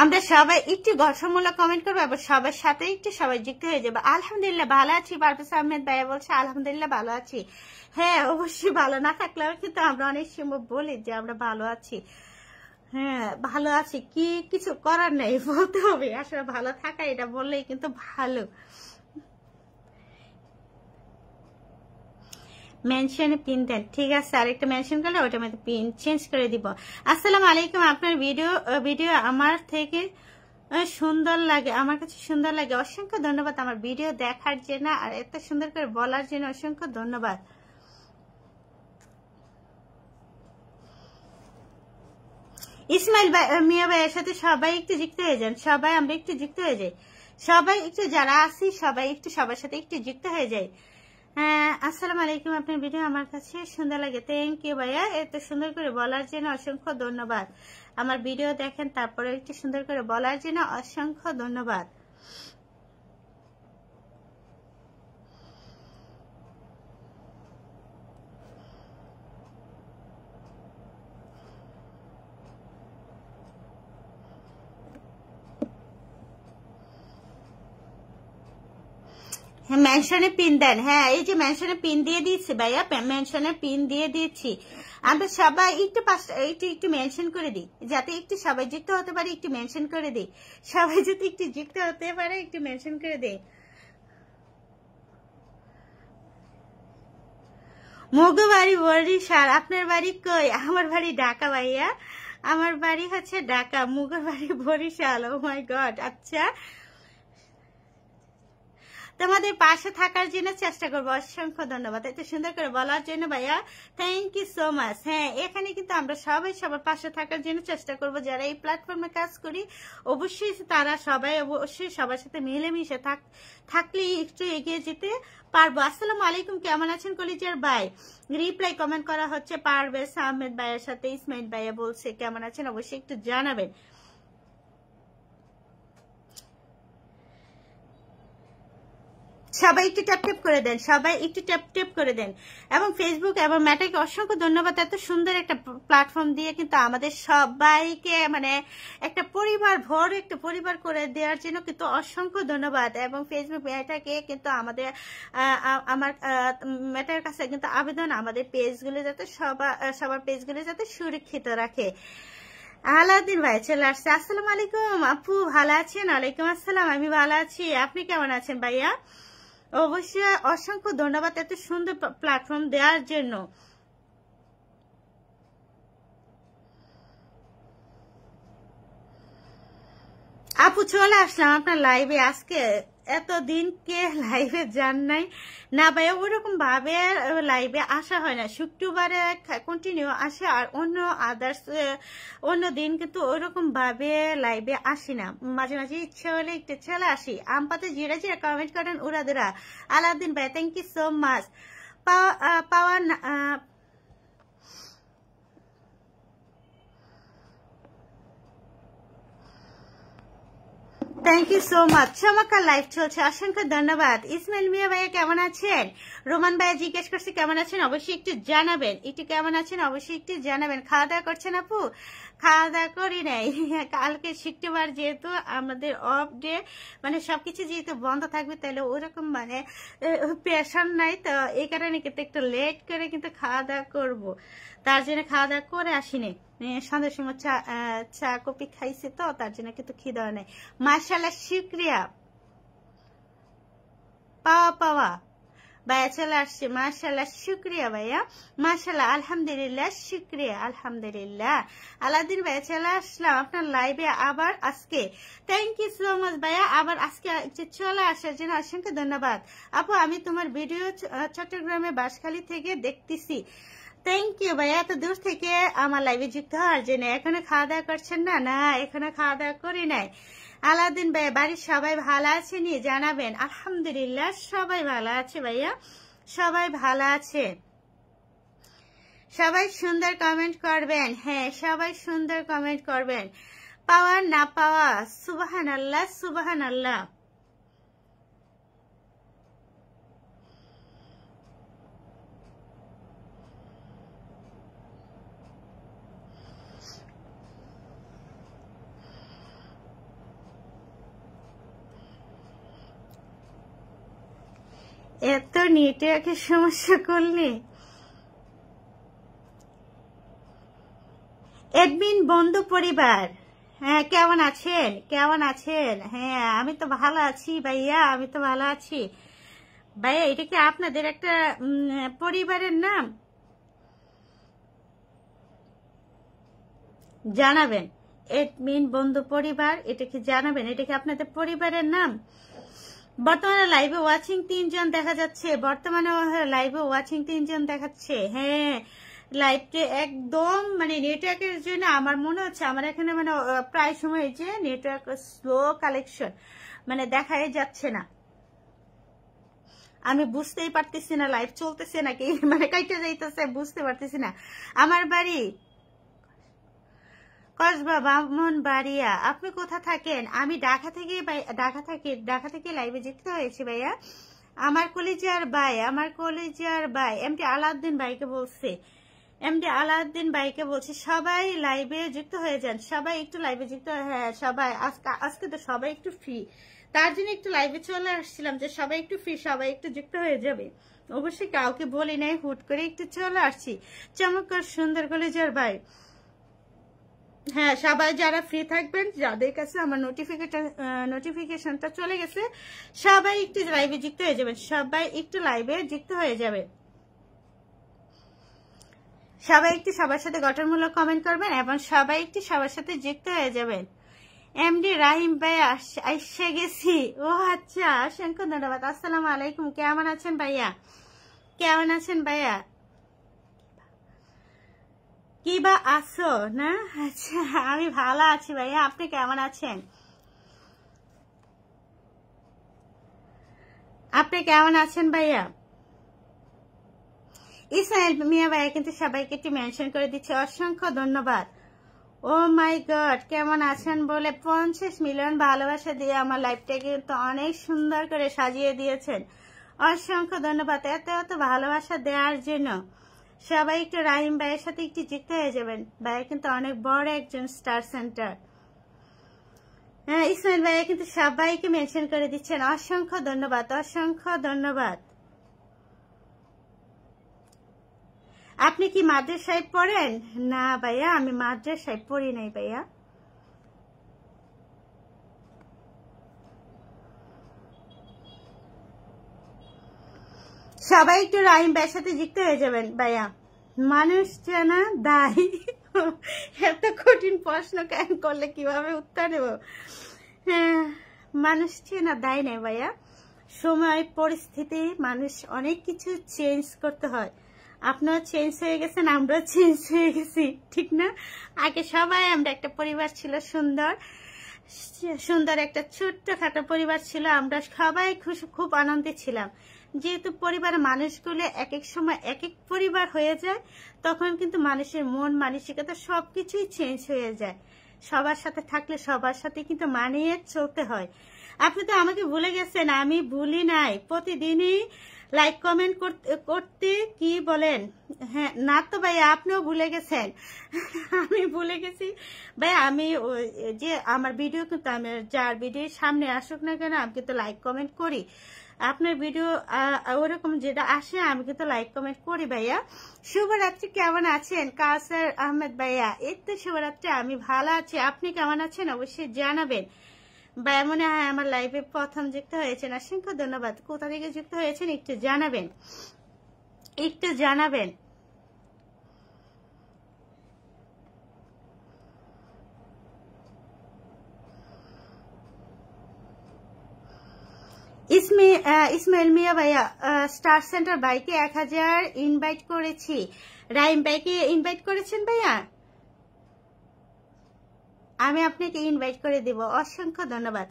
S1: আমরা সবাই একটু গঠনমূলক কমেন্ট করবো, আবার সবার সাথে একটু সবাই যুক্ত হয়ে যাবো। আলহামদুলিল্লাহ ভালো আছি। পারভেজ আহমেদ ভাইয়া বলছে আলহামদুলিল্লাহ ভালো আছি। হ্যাঁ অবশ্যই, ভালো না থাকলেও কিন্তু আমরা অনেক সময় বলি যে আমরা ভালো আছি। হ্যাঁ ভালো আছি, কি কিছু করার নেই, বলতে হবে আসলে ভালো থাকা, এটা বললেই কিন্তু ভালো। মেনশনে পিন দেন, ঠিক আছে, আরেকটা মেনশন করলে ওটা মধ্যে পিন চেঞ্জ করে দিব। আসসালামু আলাইকুম। আপনার ভিডিও আমার থেকে সুন্দর লাগে, আমার কাছে সুন্দর লাগে। অসংখ্য ধন্যবাদ আমার ভিডিও দেখার জন্য আর এত সুন্দর করে বলার জন্য, অসংখ্য ধন্যবাদ। ইসমাইল মিয়া ভাইয়ের সাথে সবাই একটু যুক্ত হয়ে যান, সবাই আমরা একটু যুক্ত হয়ে যাই, সবাই একটু যারা আছি সবাই একটু সবার সাথে একটু যুক্ত হয়ে যায়। আসসালামু আলাইকুম। আপনার ভিডিও আমার কাছে সুন্দর লাগে। থ্যাংক ইউ ভাইয়া, এত সুন্দর করে বলার জন্য অসংখ্য ধন্যবাদ। আমার ভিডিও দেখেন তারপরে একটু সুন্দর করে বলার জন্য অসংখ্য ধন্যবাদ। হ্যাঁ মেনশনে পিন দেন, হ্যাঁ এই যে মেনশনে পিন দিয়ে দিচ্ছি ভাইয়া, মেনশনে পিন দিয়ে দিচ্ছি। আমরা সবাই একটু একটু মেনশন করে দিই, যাতে একটু সবাই যুক্ত হতে পারে, একটু মেনশন করে দিই। সবাই যদি একটু যুক্ত হতে পারে একটু মেনশন করে দিই। মগো বাড়ি বরিশাল, আপনার বাড়ি কই? আমার বাড়ি ঢাকা ভাইয়া, আমার বাড়ি হচ্ছে ঢাকা, মুগোর বাড়ি বরিশাল। ও মাই গড, আচ্ছা তোমাদের পাশে থাকার জন্য চেষ্টা করবো। অসংখ্য ধন্যবাদ এত সুন্দর করে বলার জন্য ভাইয়া, থ্যাংক ইউ সো মাচ। হ্যাঁ এখানে কিন্তু আমরা সবাই সবার পাশে থাকার জন্য চেষ্টা করব, যারা এই প্ল্যাটফর্মে কাজ করি অবশ্যই তারা সবাই অবশ্যই সবার সাথে মিলেমিশে থাকলে একটু এগিয়ে যেতে পারবো। আসসালামু আলাইকুম, কেমন আছেন কলিজার ভাই? রিপ্লাই কমেন্ট করা হচ্ছে পারভেজ আহমেদ ভাইয়ের সাথে। ইসমাইল ভাইয়া বলছে কেমন আছেন, অবশ্যই একটু জানাবেন। সবাই একটু ট্যাপ ট্যাপ করে দেন, সবাই একটু ট্যাপ ট্যাপ করে দেন। এবং ফেসবুক এবং মেটাকে অসংখ্য ধন্যবাদ, এত সুন্দর একটা প্ল্যাটফর্ম দিয়ে কিন্তু আমাদের সবাইকে মানে একটা পরিবার ভর একটা পরিবার করে দেওয়ার জন্য কিন্তু অসংখ্য ধন্যবাদ। এবং ফেসবুক মেটাকে কিন্তু আমার মেটার কাছে কিন্তু আবেদন, আমাদের পেজগুলো যাতে সবার পেজগুলো যাতে সুরক্ষিত রাখে। আলাউদ্দিন ভাই চলে আসছে। আসসালামু আলাইকুম আপু, ভালো আছেন? ওয়ালাইকুম আসসালাম, আমি ভালো আছি, আপনি কেমন আছেন ভাইয়া? অবশ্যই অসংখ্য ধন্যবাদ এত সুন্দর প্ল্যাটফর্ম দেওয়ার জন্য। আপু চলে আসলাম আপনার লাইভে আজকে, এতদিনকে লাইভে যান নাই না ভাইয়া, ওরকম ভাবে লাইভে আসা হয় না, শুক্রবারে কন্টিনিউ আসে আর অন্য দিন কিন্তু ওরকম ভাবে লাইভে আসি না। মাঝে মাঝে ইচ্ছে হলে একটু চলে আসি। আমপাতে জিরা জিরা কমেন্ট করেন উড়াদুরা। আলাউদ্দিন ভাই thank you so much. Power thank you so much. চমৎকার লাইভ চলছে, অসংখ্য ধন্যবাদ। ইসমাইল মিয়া ভাইয়া কেমন আছেন? রোমান ভাইয়া জিজ্ঞেস করছে কেমন আছেন, অবশ্যই একটু জানাবেন। একটু কেমন আছেন অবশ্যই একটু জানাবেন। খাওয়া দাওয়া করছেন আপু? খাওয়া দাওয়া করি নাই, কালকে শুক্রবার যেহেতু আমাদের অফ ডে, মানে সবকিছু যেহেতু বন্ধ থাকবে তাহলে ওরকম মানে প্রেশার নাই, তো এই কারণে কিন্তু একটু লেট করে কিন্তু খাওয়া দাওয়া করবো, তার জন্য খাওয়া দাওয়া করে আসিনি। সন্ধ্যার সময় চা কফি খাইছে তো তার জন্য কিন্তু খিদা নাই। মাশাআল্লাহ শুকরিয়া, পাওয়া ভাইয়া চলে আসছে। মাশাআল্লাহ শুকরিয়া ভাইয়া, মাশাআল্লাহ আলহামদুলিল্লাহ শুকরিয়া আলহামদুলিল্লাহ। আলাউদ্দিন ভাইয়া চলে আসলাম আপনার লাইভে আবার আজকে, থ্যাংক ইউ সো মাচ ভাইয়া, আবার আজকে চলে আসার জন্য অসংখ্য ধন্যবাদ। আপু আমি তোমার ভিডিও চট্টগ্রামে বাঁশখালী থেকে দেখতেছি। থ্যাংক ইউ ভাইয়া, এত দূর থেকে আমার লাইভে যুক্ত হওয়ার জন্য। এখনো খাওয়া দাওয়া করছেন না? না এখনো খাওয়া দাওয়া করি নাই। আলাউদ্দিন ভাইয়া বাড়ির সবাই ভালো আছে নি জানাবেন। আলহামদুলিল্লাহ সবাই ভালো আছে ভাইয়া, সবাই ভালো আছে। সবাই সুন্দর কমেন্ট করবেন, হ্যাঁ সবাই সুন্দর কমেন্ট করবেন। পাওয়া না পাওয়া, সুবহানাল্লাহ সুবহানাল্লাহ। এত নেটওয়ার্কের সমস্যা করলে। এডমিন বন্ধু পরিবার, হ্যাঁ কেমন আছেন, কেমন আছেন? হ্যাঁ আমি তো ভালো আছি ভাইয়া, আমি তো ভালো আছি ভাইয়া। এটা কি আপনাদের একটা পরিবারের নাম? জানাবেন। এডমিন বন্ধু পরিবার, এটা কি জানাবেন, এটা কি আপনাদের পরিবারের নাম? বর্তমানে লাইভে ওয়াচিং 3 জন দেখা যাচ্ছে, বর্তমানে লাইভে ওয়াচিং 3 জন দেখাচ্ছে। হ্যাঁ লাইভে একদম মানে নেটওয়ার্কের জন্য আমার মনে হচ্ছে আমার এখানে মানে প্রায় সময় যে নেটওয়ার্ক স্লো কালেকশন, মানে দেখাই যাচ্ছে না, আমি বুঝতেই পারতেছি না লাইভ চলতেছে নাকি মানে কাইটা যাইতেছে, বুঝতে পারতেছি না। আমার বাড়ি কসবা ব্রাহ্মণবাড়িয়া। আপনি কোথা থাকেন? আমি ঢাকা থেকে, ঢাকা থেকে লাইভে যুক্ত হয়েছি ভাইয়া। আমার কলিজার ভাই এমডি আলাউদ্দিন ভাইকে বলছে, এমডি আলাউদ্দিন ভাইকে বলছি সবাই লাইভে যুক্ত হয়ে যান, সবাই একটু লাইভে যুক্ত। হ্যাঁ সবাই আজকে তো সবাই একটু ফ্রি, তার জন্য একটু লাইভে চলে আসছিলাম যে সবাই একটু ফ্রি, সবাই একটু যুক্ত হয়ে যাবে। অবশ্যই কাউকে বলি নাই, হুট করে একটু চলে আসছি। চমৎকার সুন্দর কলিজার ভাই। হ্যাঁ সবাই যারা ফ্রি থাকবেন, যাদের কাছে আমার নোটিফিকেশনটা চলে গেছে, সবাই একটু লাইভে যুক্ত হয়ে যাবেন, সবাই একটু লাইভে যুক্ত হয়ে যাবে। সবাই একটু সবার সাথে গঠনমূলক কমেন্ট করবেন এবং সবাই একটু সবার সাথে যুক্ত হয়ে যাবেন। এমডি রাহিম ভাই এসে গেছি। ও আচ্ছা, অসংখ্য ধন্যবাদ। আসসালামু আলাইকুম, কেমন আছেন ভাইয়া, কেমন আছেন ভাইয়া? কি বা আছো না? আচ্ছা আমি ভালো আছি ভাইয়া, আপনি কেমন আছেন? আপনি কেমন আছেন ভাইয়া? ইসমাইল মিয়া ভাইয়া কিন্তু সবাইকে একটু মেনশন করে দিচ্ছে, অসংখ্য ধন্যবাদ। ও মাই গড, কেমন আছেন বলে 50 মিলিয়ন ভালোবাসা দিয়ে আমার লাইফটাকে কিন্তু অনেক সুন্দর করে সাজিয়ে দিয়েছেন, অসংখ্য ধন্যবাদ এত এত ভালোবাসা দেওয়ার জন্য। সবাই একটু রাহিম ভাইয়ের সাথে একটু যুক্ত হয়ে যাবেন, ভাইয়া কিন্তু অনেক বড় একজন স্টার সেন্টার। হ্যাঁ ইসমাইল ভাইয়া কিন্তু সবাইকে মেনশন করে দিচ্ছেন, অসংখ্য ধন্যবাদ, অসংখ্য ধন্যবাদ। আপনি কি মাদ্রাসায় পড়েন? না ভাইয়া আমি মাদ্রাসায় পড়ি নাই ভাইয়া। সবাই একটু রাহিম ভাইয়ের সাথে যুক্ত হয়ে যাবেন ভাইয়া। মানুষ চেনা দায়, এত কঠিন প্রশ্ন কেন করলে, কিভাবে উত্তর দেব? হ্যাঁ মানুষ চেনা দায় নেই ভাইয়া, সময় পরিস্থিতি মানুষ অনেক কিছু চেঞ্জ করতে হয়। আপনারা চেঞ্জ হয়ে গেছেন, আমরাও চেঞ্জ হয়ে গেছি, ঠিক না? আগে সবাই আমরা একটা পরিবার ছিল, সুন্দর সুন্দর একটা ছোট্টখাটো পরিবার ছিল, আমরা সবাই খুব আনন্দে ছিলাম। যেহেতু পরিবারের মানুষগুলো এক এক সময় এক এক পরিবার হয়ে যায়, তখন কিন্তু মানুষের মন মানসিকতা সবকিছুই চেঞ্জ হয়ে যায়। সবার সাথে থাকলে সবার সাথে কিন্তু মানিয়ে চলতে হয়। আপনি তো আমাকে ভুলে গেছেন, আমি ভুলি নাই, প্রতিদিনই লাইক কমেন্ট করতে কি বলেন? হ্যাঁ না তো ভাইয়া আপনিও ভুলে গেছেন, আমি ভুলে গেছি ভাই। আমি যে আমার ভিডিও কিন্তু আমি যার ভিডিও সামনে আসুক না কেন আমি কিন্তু লাইক কমেন্ট করি। আপনার ভিডিও ওরকম যেটা আসে আমি কিন্তু লাইক কমেন্ট করি ভাইয়া। শুভরাত্রি, কেমন আছেন কাউসার আহমেদ ভাইয়া? এই তো শুভরাত্রি, আমি ভালো আছি, আপনি কেমন আছেন অবশ্যই জানাবেন ভাইয়া। মনে হয় আমার লাইভে প্রথম যুক্ত হয়েছেন, অসংখ্য ধন্যবাদ। কোথা থেকে যুক্ত হয়েছেন একটু জানাবেন, একটু জানাবেন। ইসমাইল মিয়া ভাইয়া, স্টার সেন্টার ভাইকে 1000 ইনভাইট করেছি, রাহিম ভাইকে ইনভাইট করেছেন ভাইয়া? আমি আপনাকে ইনভাইট করে দিব, অসংখ্য ধন্যবাদ,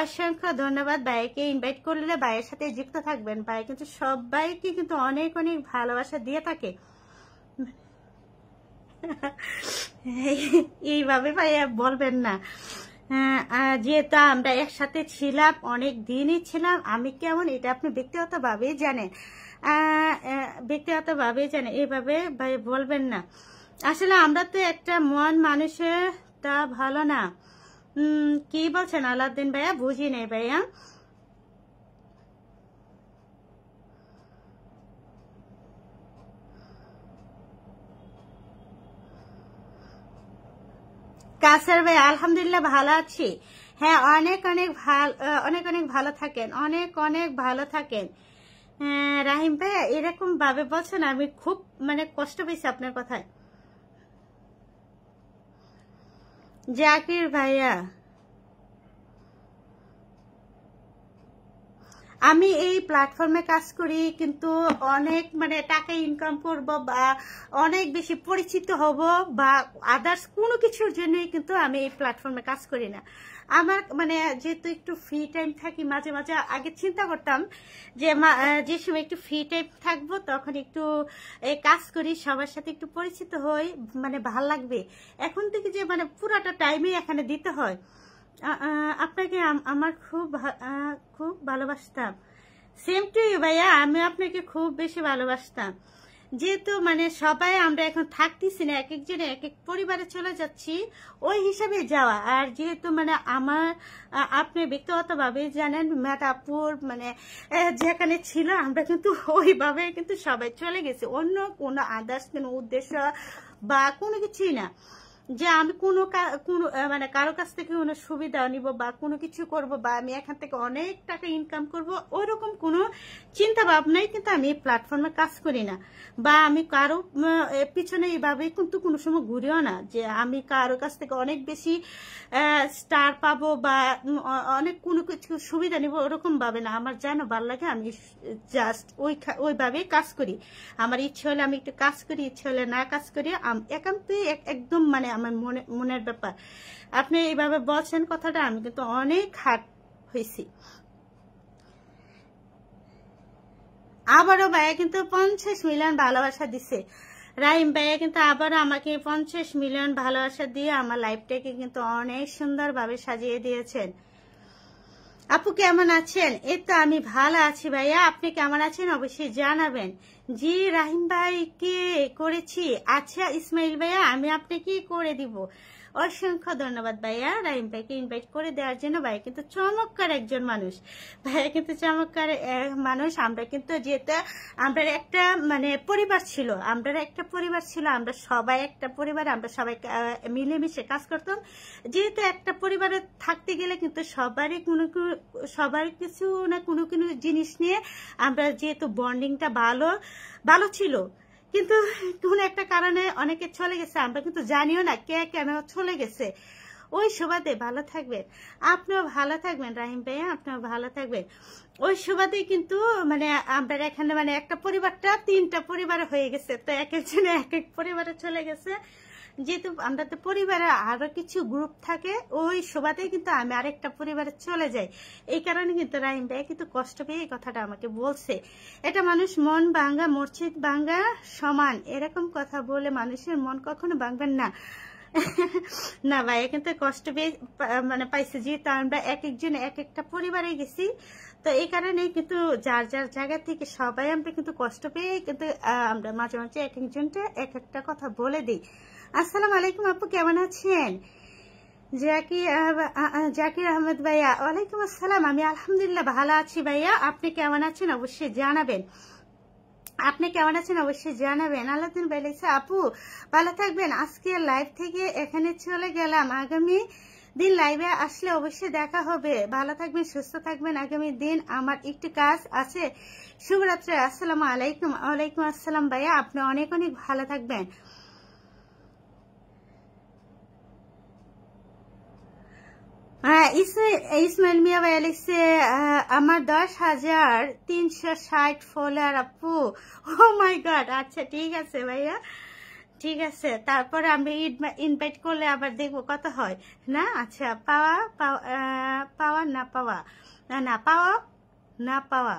S1: অসংখ্য ধন্যবাদ। ভাইকে ইনভাইট করলে ভাইয়ের সাথে যুক্ত থাকবেন, ভাই কিন্তু সবাইকে কিন্তু অনেক অনেক ভালোবাসা দিয়ে থাকে। এইভাবে ভাইয়া বলবেন না, যেহেতু আমরা একসাথে ছিলাম, অনেক দিনই ছিলাম, আমি কেমন এটা আপনি ব্যক্তিগতভাবেই জানেন, ব্যক্তিগতভাবেই জানেন, এইভাবে ভাই বলবেন না। আসলে আমরা তো একটা মন মানুষের তা ভালো না। কি বলছেন আলাউদ্দিন ভাইয়া? বুঝি নেই ভাইয়া। কাসার ভাই আলহামদুলিল্লাহ ভালো আছি। হ্যাঁ, অনেক অনেক ভালো, অনেক অনেক ভালো থাকেন, অনেক অনেক ভালো থাকেন। রাহিম ভাইয়া এরকম ভাবে বলছেন, আমি খুব মানে কষ্ট পেয়েছি আপনার কথায়। জাকির ভাইয়া, আমি এই প্ল্যাটফর্মে কাজ করি, কিন্তু অনেক মানে টাকা ইনকাম করব বা অনেক বেশি পরিচিত হব বা আদার্স কোনো কিছুর জন্যই কিন্তু আমি এই প্ল্যাটফর্মে কাজ করি না। আমার মানে যেহেতু একটু ফ্রি টাইম থাকি, মাঝে মাঝে আগে চিন্তা করতাম যে যে সময় একটু ফ্রি টাইম থাকবো তখন একটু কাজ করি, সবার সাথে একটু পরিচিত হই, মানে ভাল লাগবে। এখন থেকে যে মানে পুরাটা টাইমই এখানে দিতে হয়। আপনাকে আমার খুব ভালোবাসতাম। সেম টু ইউ ভাইয়া, আমি আপনাকে খুব বেশি ভালোবাসতাম। যেহেতু মানে সবাই আমরা এখন থাকতেছি না, এক একজনে এক এক পরিবারে চলে যাচ্ছি, ওই হিসাবে যাওয়া। আর যেহেতু মানে আমার আপনি ব্যক্তিগতভাবে জানেন মেটাপুর মানে যেখানে ছিল, আমরা কিন্তু ওইভাবে কিন্তু সবাই চলে গেছি, অন্য কোনো আদার্স কোনো উদ্দেশ্য বা কোনো কিছুই না যে আমি কোনো মানে কারো কাছ থেকে কোনো সুবিধা নিব বা কোনো কিছু করব বা আমি এখান থেকে অনেক টাকা ইনকাম করব, ওইরকম কোনো চিন্তা ভাবনাই কিন্তু আমি এই প্ল্যাটফর্মে কাজ করি না। বা আমি কারো পিছনে এইভাবে কিন্তু কোনো সময় ঘুরিও না যে আমি কারো কাছ থেকে অনেক বেশি স্টার পাবো বা অনেক কোনো কিছু সুবিধা নিব, ওরকম ভাবে না। আমার যেন ভালো লাগে আমি জাস্ট ওইভাবে কাজ করি। আমার ইচ্ছে হলে আমি একটু কাজ করি, ইচ্ছে হলে না কাজ করি, একান্তই একদম মানে আমার মনের ব্যাপার। আপনি এইভাবে বলছেন কথাটা, আমি কিন্তু অনেক হার্ট হয়েছি। আবারও ভাইয়া কিন্তু 50 মিলিয়ন ভালোবাসা দিছে। রাহিম ভাইয়া কিন্তু আবারও আমাকে 50 মিলিয়ন ভালোবাসা দিয়ে আমার লাইফটাকে কিন্তু অনেক সুন্দরভাবে সাজিয়ে দিয়েছেন। আপু কেমন আছেন? এই তো আমি ভালো আছি ভাইয়া, আপনি কেমন আছেন অবশ্যই জানাবেন। জি রাহিম ভাইকে করেছি। আচ্ছা ইসমাইল ভাইয়া, আমি আপনাকে করে দিব। অসংখ্য ধন্যবাদ ভাইয়া রাহিম ভাইকে ইনভাইট করে দেওয়ার জন্য। ভাই কিন্তু চমৎকার একজন মানুষ, ভাইয়া কিন্তু চমৎকার মানুষ। আমরা কিন্তু যেটা আমরা একটা মানে পরিবার ছিল, আমরা সবাই একটা পরিবার, আমরা সবাই মিলেমিশে কাজ করতাম। যেহেতু একটা পরিবারে থাকতে গেলে কিন্তু সবার কিছু না কোনো কোনো জিনিস নিয়ে আমরা যেহেতু বন্ডিংটা ভালো ছিল, কিন্তু কোন একটা কারণে অনেকে চলে গেছে, আমরা কিন্তু জানিও না কে কেন চলে গেছে। ওই সুবাদে ভালো থাকবেন, আপনিও ভালো থাকবেন রাহিম ভাইয়া, আপনিও ভালো থাকবেন। ওই সুবাদে কিন্তু মানে আমরা এখানে মানে একটা পরিবারটা 3টা পরিবার হয়ে গেছে, তো এক একজনে এক এক পরিবারে চলে গেছে। যেহেতু আমরা তো পরিবারে আরো কিছু গ্রুপ থাকে, ওই সুবাদে কিন্তু আমি আরেকটা পরিবারে চলে যাই। এই কারণে কিন্তু রাহিম ভাই কিন্তু কষ্ট পেয়ে এই কথাটা আমাকে বলছে। এটা মানুষ মন ভাঙ্গা মসজিদ ভাঙ্গা সমান, এরকম কথা বলে মানুষের মন কখনো ভাঙবেন না। না ভাই, কিন্তু কষ্ট পেয়ে মানে পাইছে, যেহেতু আমরা এক একজন এক একটা পরিবারে গেছি, তো এই কারণে কিন্তু যার যার জায়গা থেকে সবাই আমরা কিন্তু কষ্ট পেয়ে কিন্তু আমরা মাঝে মাঝে এক একজনটা এক একটা কথা বলে দিই। আসসালামু আলাইকুম আপু, কেমন আছেন? জাকির আহমেদ ভাইয়া, ওয়ালাইকুম আসসালাম। আমি আলহামদুলিল্লাহ ভালো আছি ভাইয়া, আপনি কেমন আছেন অবশ্যই জানাবেন। আল্লাহদিন বলেছে আপু ভালো থাকবেন, আজকে লাইভ থেকে এখানে চলে গেলাম, আগামী দিন লাইভে আসলে অবশ্যই দেখা হবে। ভালো থাকবেন, সুস্থ থাকবেন, আগামী দিন আমার একটু কাজ আছে। শুভরাত্রি, আসসালামু আলাইকুম। ওয়ালাইকুম আসসালাম ভাইয়া, আপনি অনেক অনেক ভালো থাকবেন। ইসমাইল মিয়া ভাইয়া লিখছে আমার 10,360 ফলোয়ার আপু। ও মাই গড, আচ্ছা ঠিক আছে ভাইয়া, ঠিক আছে। তারপরে আমি ইনভাইট করলে আবার দেখবো কত হয় না। আচ্ছা, পাওয়া না পাওয়া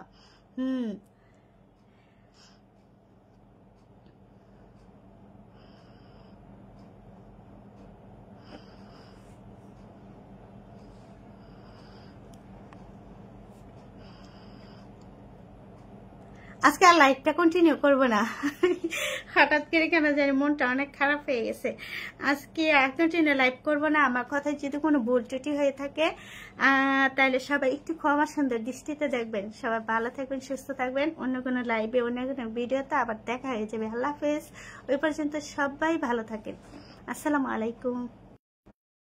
S1: আজকে আর লাইভটা কন্টিনিউ করবো না। হঠাৎ করে কেন জানি মনটা অনেক খারাপ হয়ে গেছে। আজকে আর কন্টিনিউ লাইভ করবো না। আমার কথায় যদি কোনো ভুল ত্রুটি হয়ে থাকে তাহলে সবাই একটু ক্ষমা সুন্দর দৃষ্টিতে দেখবেন। সবাই ভালো থাকবেন, সুস্থ থাকবেন। অন্য কোনো লাইভে অন্য কোনো ভিডিওতে আবার দেখা হয়ে যাবে। আল্লাহ হাফেজ। ওই পর্যন্ত সবাই ভালো থাকেন। আসসালামু আলাইকুম।